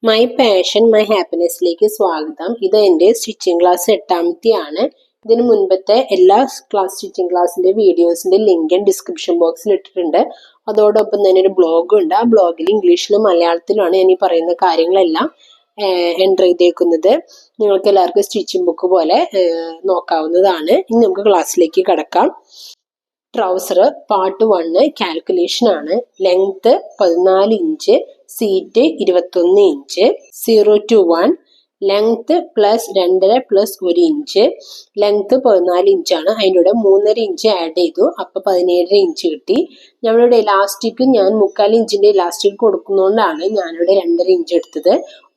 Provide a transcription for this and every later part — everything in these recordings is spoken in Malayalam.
മൈ പാഷൻ മൈ ഹാപ്പിനെസ്സിലേക്ക് സ്വാഗതം. ഇത് എൻ്റെ സ്റ്റിച്ചിങ് ക്ലാസ് 8ാമത്തെയാണ്. ഇതിന് മുൻപത്തെ എല്ലാ സ്റ്റിച്ചിങ് ക്ലാസ്സിൻ്റെ വീഡിയോസിൻ്റെ ലിങ്ക് ഞാൻ ഡിസ്ക്രിപ്ഷൻ ബോക്സിൽ ഇട്ടിട്ടുണ്ട്. അതോടൊപ്പം തന്നെ ഒരു ബ്ലോഗ് ഉണ്ട്. ആ ബ്ലോഗിൽ ഇംഗ്ലീഷിലും മലയാളത്തിലുമാണ് ഞാൻ ഈ പറയുന്ന കാര്യങ്ങളെല്ലാം എൻ്റർ ചെയ്തേക്കുന്നത്. നിങ്ങൾക്ക് എല്ലാവർക്കും സ്റ്റിച്ചിങ് ബുക്ക് പോലെ നോക്കാവുന്നതാണ്. ഇനി നമുക്ക് ക്ലാസ്സിലേക്ക് കടക്കാം. ട്രൗസർ പാർട്ട് 1 കാൽക്കുലേഷൻ ആണ്. Length 14 inch, seat 21 inch. 0 to 1 length plus 2.5 plus 1 inch. Length 14 ഇഞ്ചാണ്. അതിൻ്റെ 3.5 ഇഞ്ച് ആഡ് ചെയ്തു, അപ്പൊ 17.5 ഇഞ്ച് കിട്ടി. നമ്മളുടെ ഇലാസ്റ്റിക് ഞാൻ 3/4 ഇഞ്ചിന്റെ ഇലാസ്റ്റിക് കൊടുക്കുന്നതുകൊണ്ടാണ് ഞാനിവിടെ 2.5 ഇഞ്ച് എടുത്തത്.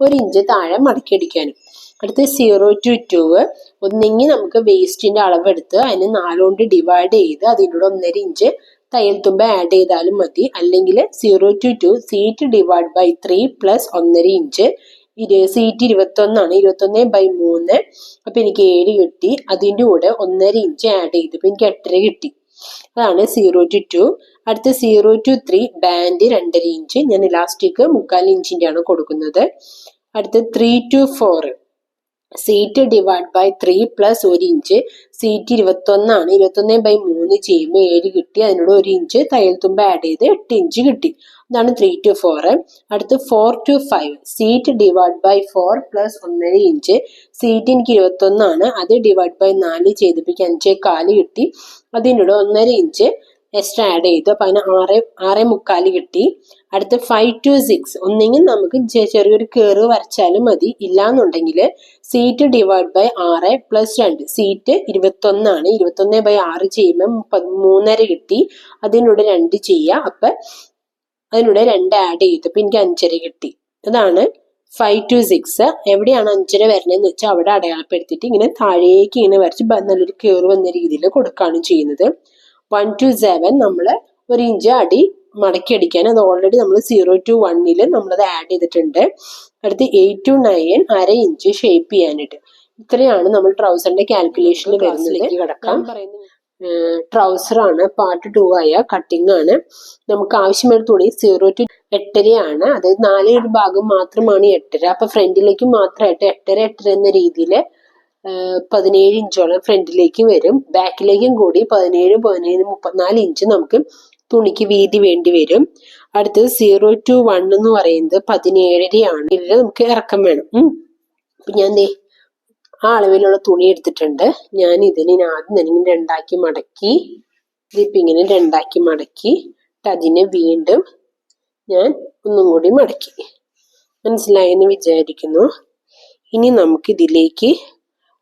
1 ഇഞ്ച് താഴെ മടക്കി അടിക്കാനും. അടുത്ത് 0 to 2 ഒന്നെങ്കിൽ നമുക്ക് വേസ്റ്റിന്റെ അളവെടുത്ത് അതിന് 4 കൊണ്ട് ഡിവൈഡ് ചെയ്ത് അതിൻ്റെ 1.5 ഇഞ്ച് തയ്യൽ തുമ്പ് ആഡ് ചെയ്താലും മതി. അല്ലെങ്കിൽ 0 to 2 seat divide by 3 plus 1.5 inch. Seat 21 ആണ്. 21/3 അപ്പൊ എനിക്ക് 7 കിട്ടി. അതിൻ്റെ കൂടെ 1.5 ഇഞ്ച് ആഡ് ചെയ്തപ്പോ എനിക്ക് 8.5 കിട്ടി. അതാണ് 0 to 2. അടുത്ത 0 to 3 ബാൻഡ് 2.5 ഇഞ്ച്. ഞാൻ ഇലാസ്റ്റിക് 3/4 ഇഞ്ചിന്റെ ആണ് കൊടുക്കുന്നത്. അടുത്ത് 3 to 4 seat divide by 3 plus 1 inch. Seat 21 ആണ്. 21/3 ചെയ്യുമ്പോൾ 7 കിട്ടി. അതിനോട് 1 ഇഞ്ച് തയ്യൽ തുമ്പ് ആഡ് ചെയ്ത് 8 ഇഞ്ച് കിട്ടി. അതാണ് 3 to 4. അടുത്ത് 4 to 5 seat divide by 4 plus 1.5 inch. Seat എനിക്ക് 21 ആണ്. അത് ഡിവൈഡ് ബൈ 4 ചെയ്തപ്പോൾ 5.25 കിട്ടി. അതിനോട് 1.5 ഇഞ്ച് എക്സ്ട്രാ ആഡ് ചെയ്തു. അപ്പൊ അതിന് 6.25 കിട്ടി. അടുത്ത് 5 to 6 ഒന്നെങ്കിൽ നമുക്ക് ചെറിയൊരു കേറ് വരച്ചാലും മതി. ഇല്ലാന്നുണ്ടെങ്കിൽ seat divide by 6 plus 2. Seat 21 ആണ്. 21/6 ചെയ്യുമ്പോൾ 3.5 കിട്ടി. അതിനൂടെ 2 ചെയ്യുക. അപ്പൊ അതിനൂടെ 2 ആഡ് ചെയ്തപ്പോൾ എനിക്ക് 5.5 കിട്ടി. അതാണ് 5 to 6. എവിടെയാണ് 5.5 വരണതെന്ന് വെച്ചാൽ അവിടെ അടയാളപ്പെടുത്തിയിട്ട് ഇങ്ങനെ താഴേക്ക് ഇങ്ങനെ വരച്ച് നല്ലൊരു കേറ് വന്ന രീതിയിൽ കൊടുക്കുകയാണ് ചെയ്യുന്നത്. 1 to 7 നമ്മൾ 1 ഇഞ്ച് അടി മടക്കി അടിക്കാൻ. അത് ഓൾറെഡി നമ്മൾ 0 to 1 നമ്മളത് ആഡ് ചെയ്തിട്ടുണ്ട്. അടുത്ത് 8 to 9 1/2 ഇഞ്ച് ഷേപ്പ് ചെയ്യാനായിട്ട്. ഇത്രയാണ് നമ്മൾ ട്രൗസറിന്റെ കാൽക്കുലേഷനിൽ വരുന്നത്. കിടക്കാം. ട്രൗസർ ആണ്. പാർട്ട് 2 ആയ കട്ടിംഗ് ആണ്. നമുക്ക് ആവശ്യമായ തുണി 0 to 8.5 ആണ്. അതായത് 4 ഭാഗം മാത്രമാണ് 8.5. അപ്പൊ ഫ്രണ്ടിലേക്ക് മാത്രമായിട്ട് 8.5 എന്ന രീതിയിൽ 17 ഇഞ്ചോളം ഫ്രണ്ടിലേക്ക് വരും. ബാക്കിലേക്കും കൂടി 17, 34 ഇഞ്ച് നമുക്ക് തുണിക്ക് വീതി വേണ്ടി വരും. അടുത്തത് 0 to 1 എന്ന് പറയുന്നത് 17.5 ആണ്. ഇതിൽ നമുക്ക് ഇറക്കം വേണം. അപ്പൊ ഞാൻ ആ അളവിലുള്ള തുണി എടുത്തിട്ടുണ്ട്. ഞാൻ ഇതിനെ ആദ്യം തന്നെ ഇങ്ങനെ 2ആക്കി മടക്കി, ഇതിപ്പോ ഇങ്ങനെ 2ആക്കി മടക്കി അതിനെ വീണ്ടും ഞാൻ ഒന്നും കൂടി മടക്കി. മനസ്സിലായെന്ന് വിചാരിക്കുന്നു. ഇനി നമുക്ക് ഇതിലേക്ക്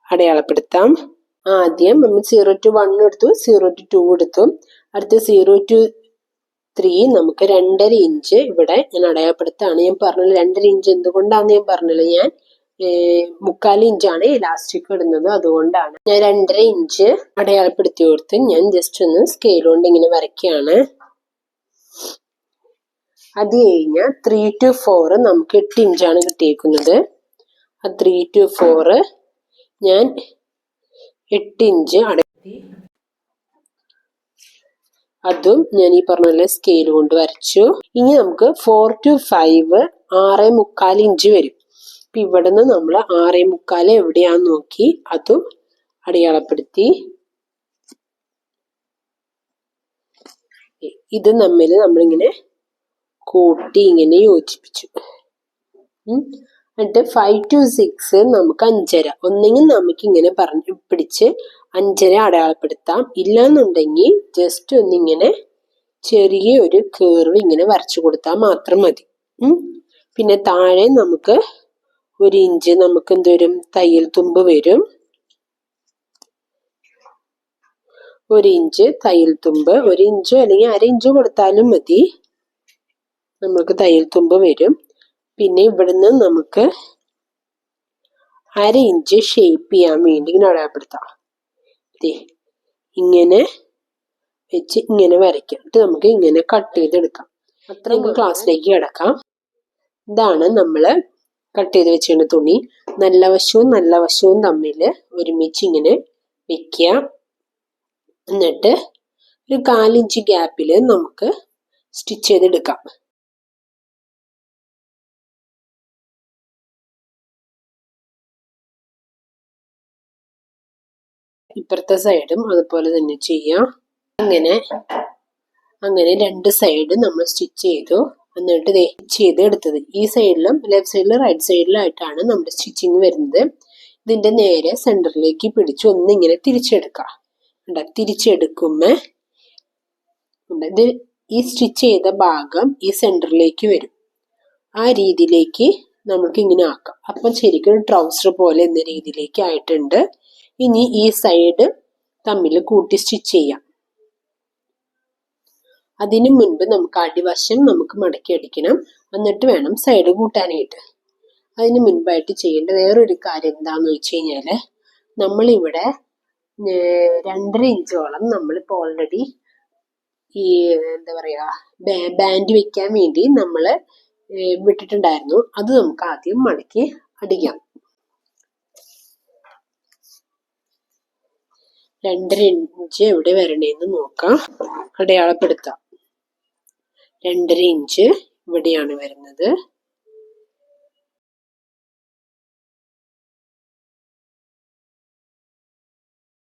അടയാളപ്പെടുത്താം. ആദ്യം നമ്മൾ 0 to 1 എടുത്തു, 0 to 2 എടുത്തു. അടുത്ത് 0 to 3 നമുക്ക് 2.5 ഇഞ്ച് ഇവിടെ ഞാൻ അടയാളപ്പെടുത്താണ്. ഞാൻ പറഞ്ഞില്ല 2.5 ഇഞ്ച് എന്തുകൊണ്ടാന്ന് ഞാൻ പറഞ്ഞില്ല. ഞാൻ 3/4 ഇഞ്ചാണ് ഇലാസ്റ്റിക് ഇടുന്നത്, അതുകൊണ്ടാണ് ഞാൻ 2.5 ഇഞ്ച് അടയാളപ്പെടുത്തി കൊടുത്ത് ഞാൻ ജസ്റ്റ് ഒന്ന് സ്കെയിൽ കൊണ്ട് ഇങ്ങനെ വരയ്ക്കുകയാണ്. അത് കഴിഞ്ഞാൽ 3 to 4 നമുക്ക് 8 ഇഞ്ചാണ് കിട്ടിയേക്കുന്നത്. ആ 3 to 4 ഞാൻ 8 ഇഞ്ച് അടക്കി. അതും ഞാൻ ഈ പറഞ്ഞ പോലെ സ്കെയിൽ കൊണ്ട് വരച്ചു. ഇനി നമുക്ക് 4 to 5 6.25 ഇഞ്ച് വരും. അപ്പൊ ഇവിടെ നിന്ന് നമ്മൾ 6.25 എവിടെയാന്ന് നോക്കി അതും അടയാളപ്പെടുത്തി. ഇത് നമ്മളിങ്ങനെ കൂട്ടി ഇങ്ങനെ യോജിപ്പിച്ചു. എന്നിട്ട് 5 to 6 നമുക്ക് 5.5. ഒന്നെങ്കിൽ നമുക്ക് ഇങ്ങനെ പിടിച്ച് 5.5 അടയാളപ്പെടുത്താം. ഇല്ലാന്നുണ്ടെങ്കിൽ ജസ്റ്റ് ഒന്നിങ്ങനെ ചെറിയ ഒരു കേർവ് ഇങ്ങനെ വരച്ചു കൊടുത്താൽ മാത്രം മതി. പിന്നെ താഴെ നമുക്ക് 1 ഇഞ്ച് നമുക്ക് എന്തോരും തയ്യൽ തുമ്പ് വരും. 1 ഇഞ്ച് തയ്യൽ തുമ്പ്, 1 ഇഞ്ചോ അല്ലെങ്കിൽ 1/2 ഇഞ്ചോ കൊടുത്താലും മതി. നമുക്ക് തയ്യൽ തുമ്പ് വരും. പിന്നെ ഇവിടുന്ന് നമുക്ക് 1/2 ഇഞ്ച് ഷേപ്പ് ചെയ്യാൻ വേണ്ടി ഇങ്ങനെ അടയാളപ്പെടുത്താം. ഇങ്ങനെ വെച്ച് ഇങ്ങനെ വരയ്ക്കാം. നമുക്ക് ഇങ്ങനെ കട്ട് ചെയ്തെടുക്കാം. അത്ര നമുക്ക് ക്ലാസ്സിലേക്ക് കിടക്കാം. ഇതാണ് നമ്മള് കട്ട് ചെയ്ത് വെച്ചിരുന്ന തുണി. നല്ല വശവും തമ്മിൽ ഒരുമിച്ച് ഇങ്ങനെ വെക്കുക. എന്നിട്ട് ഒരു 1/4 ഇഞ്ച് ഗ്യാപ്പിൽ നമുക്ക് സ്റ്റിച്ച് ചെയ്തെടുക്കാം. ഇപ്പുറത്തെ സൈഡും അതുപോലെ തന്നെ ചെയ്യാം. അങ്ങനെ രണ്ട് സൈഡും നമ്മൾ സ്റ്റിച്ച് ചെയ്തു. എന്നിട്ട് സ്റ്റിച്ച് ചെയ്ത് എടുത്തത് ഈ സൈഡിലും ലെഫ്റ്റ് സൈഡിലും റൈറ്റ് സൈഡിലായിട്ടാണ് നമ്മുടെ സ്റ്റിച്ചിങ് വരുന്നത്. ഇതിന്റെ നേരെ സെന്ററിലേക്ക് പിടിച്ച് ഒന്നിങ്ങനെ തിരിച്ചെടുക്കാം. തിരിച്ചെടുക്കുമ്പോ ഇത് ഈ സ്റ്റിച്ച് ചെയ്ത ഭാഗം ഈ സെന്ററിലേക്ക് വരും. ആ രീതിയിലേക്ക് നമുക്ക് ഇങ്ങനെ ആക്കാം. അപ്പം ശരിക്കും ട്രൗസർ പോലെ എന്ന രീതിയിലേക്ക് ആയിട്ടുണ്ട്. ഇനി ഈ സൈഡ് തമ്മിൽ കൂട്ടി സ്റ്റിച്ച് ചെയ്യാം. അതിനു മുൻപ് നമുക്ക് അടിവശം നമുക്ക് മടക്കി അടിക്കണം. എന്നിട്ട് വേണം സൈഡ് കൂട്ടാനായിട്ട്. അതിന് മുൻപായിട്ട് ചെയ്യേണ്ട വേറൊരു കാര്യം എന്താന്ന് വെച്ച് കഴിഞ്ഞാല്, നമ്മളിവിടെ 2.5 ഇഞ്ചോളം നമ്മളിപ്പോൾ ഓൾറെഡി ഈ എന്താ പറയാ ബാൻഡ് വെക്കാൻ വേണ്ടി നമ്മൾ വിട്ടിട്ടുണ്ടായിരുന്നു. അത് നമുക്ക് ആദ്യം മടക്കി അടിക്കാം. 2.5 ഇഞ്ച് എവിടെ വരണേന്ന് നോക്കാം. അടയാളപ്പെടുത്താം. 2.5 ഇഞ്ച് ഇവിടെയാണ് വരുന്നത്.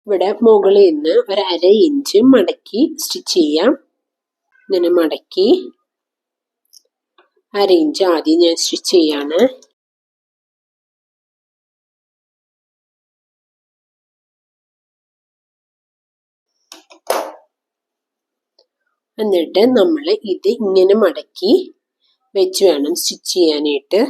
ഇവിടെ മുകളിൽ നിന്ന് 1/2 ഇഞ്ച് മടക്കി സ്റ്റിച്ച് ചെയ്യാം. ഇങ്ങനെ മടക്കി 1/2 ഇഞ്ച് ആദ്യം ഞാൻ സ്റ്റിച്ച് ചെയ്യാണ്. എന്നിട്ട് നമ്മൾ ഇത് ഇങ്ങനെ മടക്കി വെച്ച് വേണം സ്റ്റിച്ച് ചെയ്യാനായിട്ട്.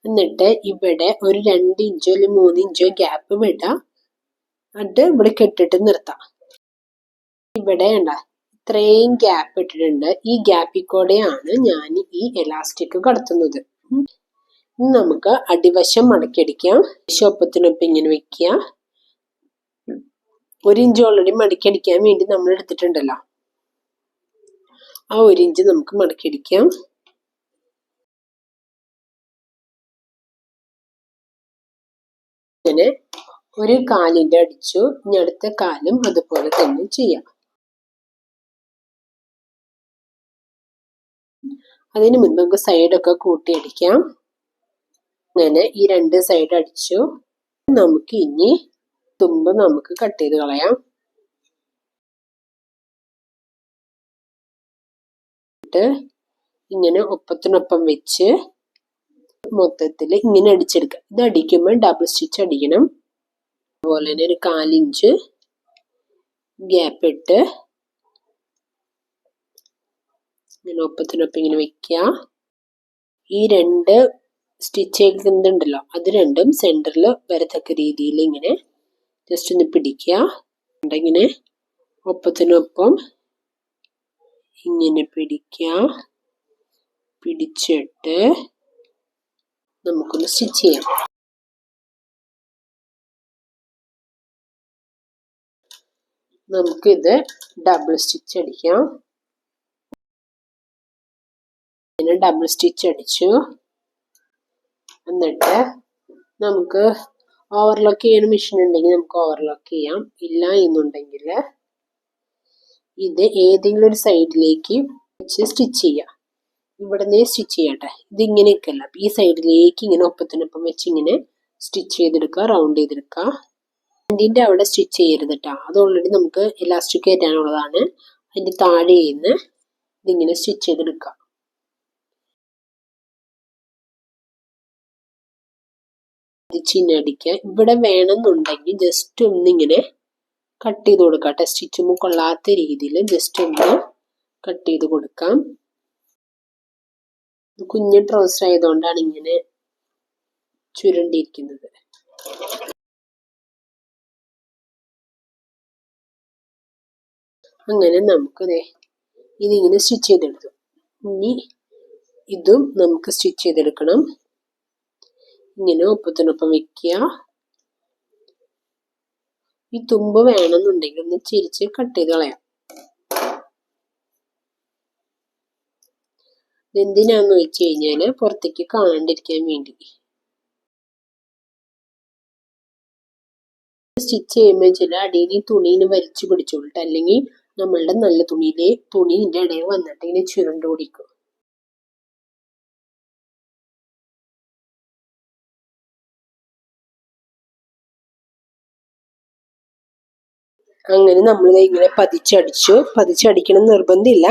എന്നിട്ട് ഇവിടെ ഒരു 2 ഇഞ്ചോ അല്ലെങ്കിൽ 3 ഇഞ്ചോ ഗ്യാപ്പ് വിടാം. എന്നിട്ട് ഇവിടെ കെട്ടിട്ട് നിർത്താം. ഇവിടെ ഇത്രയും ഗ്യാപ്പ് ഇട്ടിട്ടുണ്ട്. ഈ ഗ്യാപ്പിൽ കൂടെയാണ് ഞാൻ ഈ എലാസ്റ്റിക് കടത്തുന്നത്. ഇനി നമുക്ക് അടിവശം മടക്കിയടിക്കാം. ഒപ്പത്തിനൊപ്പം ഇങ്ങനെ വെക്കുക. 1 ഇഞ്ച് ഓൾറെഡി മടക്കിയടിക്കാൻ വേണ്ടി നമ്മൾ എടുത്തിട്ടുണ്ടല്ലോ. ആ 1 ഇഞ്ച് നമുക്ക് മടക്കിയടിക്കാം. അങ്ങനെ ഒരു കാലിന്റെ അടിച്ചു. ഇനി അടുത്ത കാലും അതുപോലെ തന്നെ ചെയ്യാം. അതിന് മുൻപ് നമുക്ക് സൈഡൊക്കെ കൂട്ടിയടിക്കാം. അങ്ങനെ ഈ 2 സൈഡ് അടിച്ചു. നമുക്ക് ഇനി തുമ്പ് നമുക്ക് കട്ട് ചെയ്ത് കളയാം. ഇങ്ങനെ ഒപ്പത്തിനൊപ്പം വെച്ച് മൊത്തത്തിൽ ഇങ്ങനെ അടിച്ചെടുക്കാം. ഇത് അടിക്കുമ്പോൾ ഡബിൾ സ്റ്റിച്ച് അടിക്കണം. അതുപോലെ തന്നെ ഒരു 1/4 ഇഞ്ച് ഗ്യാപ്പ് ഇട്ട് ഇങ്ങനെ ഒപ്പത്തിനൊപ്പം ഇങ്ങനെ വെക്കുക. ഈ 2 സ്റ്റിച്ച് ചെയ്യുന്നുണ്ടല്ലോ, അത് രണ്ടും സെന്ററിൽ വരത്തക്ക രീതിയിൽ ഇങ്ങനെ ജസ്റ്റ് ഒന്ന് പിടിക്കുക. ഇങ്ങനെ ഒപ്പത്തിനൊപ്പം ഇങ്ങനെ പിടിക്കുക. പിടിച്ചിട്ട് നമുക്കൊന്ന് സ്റ്റിച്ച് ചെയ്യാം. നമുക്കിത് ഡബിൾ സ്റ്റിച്ച് അടിക്കാം. ഇങ്ങനെ ഡബിൾ സ്റ്റിച്ച് അടിച്ചു. എന്നിട്ട് നമുക്ക് ഓവർലോക്ക് ചെയ്യുന്ന മെഷീൻ ഉണ്ടെങ്കിൽ നമുക്ക് ഓവർലോക്ക് ചെയ്യാം. ഇല്ല എന്നുണ്ടെങ്കിൽ ഇത് ഏതെങ്കിലും ഒരു സൈഡിലേക്ക് വെച്ച് സ്റ്റിച്ച് ചെയ്യാം. ഇവിടെ നിന്ന് സ്റ്റിച്ച് ചെയ്യട്ടെ. ഇതിങ്ങനെയൊക്കെ അല്ല, ഈ സൈഡിലേക്ക് ഇങ്ങനെ ഒപ്പത്തിനൊപ്പം വെച്ച് ഇങ്ങനെ സ്റ്റിച്ച് ചെയ്തെടുക്കുക, റൗണ്ട് ചെയ്തെടുക്കുക. ഹാൻഡിന്റെ അവിടെ സ്റ്റിച്ച് ചെയ്യരുത് കേട്ടോ. അത് ഓൾറെഡി നമുക്ക് ഇലാസ്റ്റിക് കയറ്റാനുള്ളതാണ്. അതിന്റെ താഴെ നിന്ന് ഇതിങ്ങനെ സ്റ്റിച്ച് ചെയ്തെടുക്കുക. ചിന്നടിക്കുക. ഇവിടെ വേണമെന്നുണ്ടെങ്കിൽ ജസ്റ്റ് ഒന്നിങ്ങനെ കട്ട് ചെയ്ത് കൊടുക്കാം. സ്റ്റിച്ചൊന്നും കൊള്ളാത്ത രീതിയിൽ ജസ്റ്റ് ഒന്ന് കട്ട് ചെയ്ത് കൊടുക്കാം. കുഞ്ഞ് ട്രൗസർ ആയതുകൊണ്ടാണ് ഇങ്ങനെ ചുരുണ്ടിരിക്കുന്നത്. അങ്ങനെ നമുക്ക് ഇതിങ്ങനെ സ്റ്റിച്ച് ചെയ്തെടുത്തു. ഇനി ഇതും നമുക്ക് സ്റ്റിച്ച് ചെയ്തെടുക്കണം. ഇങ്ങനെ ഒപ്പത്തിനൊപ്പം വെക്കുക. ഈ തുമ്പ് വേണമെന്നുണ്ടെങ്കിൽ ഒന്ന് ചിരിച്ച് കട്ട് ചെയ്ത് കളയാം. എന്തിനാന്ന് വെച്ച് കഴിഞ്ഞാല് പുറത്തേക്ക് കാണാണ്ടിരിക്കാൻ വേണ്ടി. സ്റ്റിച്ച് ചെയ്യുമ്പോൾ ചില അടിയിൽ തുണീന് വലിച്ചു പിടിച്ചോളൂ, അല്ലെങ്കിൽ നമ്മളുടെ നല്ല തുണിന്റെ ഇടയിൽ വന്നിട്ട് ഇങ്ങനെ ചുരുണ്ട് പിടിക്കും. അങ്ങനെ നമ്മൾ ഇങ്ങനെ പതിച്ചടിക്കണം നിർബന്ധമില്ല,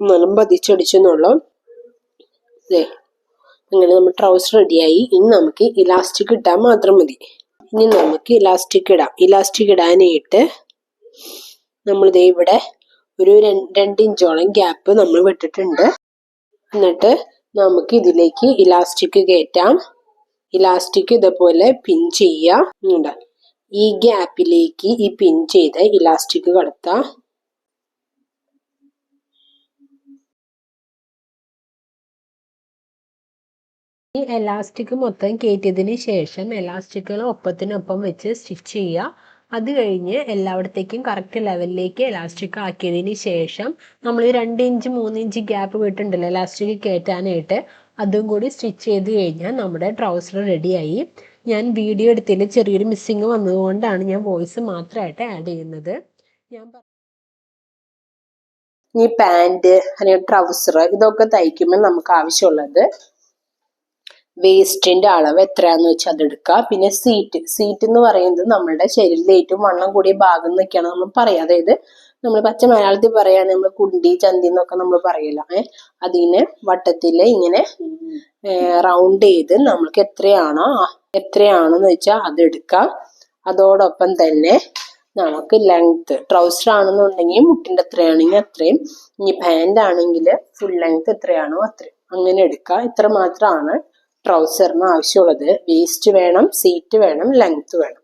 എന്നാലും പതിച്ചടിച്ചെന്നുള്ളൂ. അങ്ങനെ നമ്മൾ ട്രൗസർ റെഡിയായി. ഇനി നമുക്ക് ഇലാസ്റ്റിക് ഇട്ടാൽ മാത്രം മതി. ഇനി നമുക്ക് ഇലാസ്റ്റിക് ഇടാം. ഇലാസ്റ്റിക് ഇടാനായിട്ട് നമ്മൾ ഇവിടെ ഒരു 2 ഇഞ്ചോളം ഗ്യാപ്പ് നമ്മൾ വിട്ടിട്ടുണ്ട്. എന്നിട്ട് നമുക്ക് ഇതിലേക്ക് ഇലാസ്റ്റിക് കയറ്റാം. ഇലാസ്റ്റിക് ഇതേപോലെ പിൻ ചെയ്യുക. ഈ ഗ്യാപ്പിലേക്ക് ഈ പിൻ ചെയ്ത് ഇലാസ്റ്റിക് കടത്താം. ഈ എലാസ്റ്റിക് മൊത്തം കയറ്റിയതിന് ശേഷം എലാസ്റ്റിക്കുകൾ ഒപ്പത്തിനൊപ്പം വെച്ച് സ്റ്റിച്ച് ചെയ്യുക. അത് കഴിഞ്ഞ് എല്ലായിടത്തേക്കും കറക്റ്റ് ലെവലിലേക്ക് എലാസ്റ്റിക് ആക്കിയതിന് ശേഷം നമ്മൾ 2 ഇഞ്ച് 3 ഇഞ്ച് ഗ്യാപ്പ് വിട്ടുണ്ടല്ലോ എലാസ്റ്റിക് കയറ്റാനായിട്ട്, അതും കൂടി സ്റ്റിച്ച് ചെയ്ത് കഴിഞ്ഞാൽ നമ്മുടെ ട്രൗസർ റെഡിയായി. ഞാൻ വീഡിയോ എടുത്തതിൽ ചെറിയൊരു മിസ്സിങ് വന്നതുകൊണ്ടാണ് ഞാൻ വോയിസ് മാത്രമായിട്ട് ആഡ് ചെയ്യുന്നത്. ഈ പാൻറ് അല്ലെങ്കിൽ ട്രൗസർ ഇതൊക്കെ തയ്ക്കുമ്പോൾ നമുക്ക് ആവശ്യമുള്ളത് വേസ്റ്റിന്റെ അളവ് എത്രയാന്ന് വെച്ചാൽ അതെടുക്കുക. പിന്നെ സീറ്റ് എന്ന് പറയുന്നത് നമ്മളുടെ ശരീരത്തിലെ ഏറ്റവും വണ്ണം കൂടിയ ഭാഗം എന്നൊക്കെയാണ് നമ്മൾ പറയുക. അതായത് നമ്മൾ പച്ച മലയാളത്തിൽ പറയുകയാണെങ്കിൽ നമ്മൾ കുണ്ടി ചന്തി എന്നൊക്കെ നമ്മൾ പറയില്ല. അതിനെ വട്ടത്തില് ഇങ്ങനെ റൗണ്ട് ചെയ്ത് നമ്മൾക്ക് എത്രയാണെന്ന് വെച്ചാൽ അതെടുക്കാം. അതോടൊപ്പം തന്നെ നമുക്ക് ലെങ്ത് ട്രൗസർ ആണെന്നുണ്ടെങ്കിൽ മുട്ടിന്റെ എത്രയാണെങ്കിൽ അത്രയും, ഇനി പാൻറ് ആണെങ്കിൽ ഫുൾ ലെങ്ത് എത്രയാണോ അത്രയും അങ്ങനെ എടുക്കുക. ഇത്ര മാത്രമാണ് ട്രൗസറിന് ആവശ്യമുള്ളത്. വേസ്റ്റ് വേണം, സീറ്റ് വേണം, ലെങ്ത് വേണം.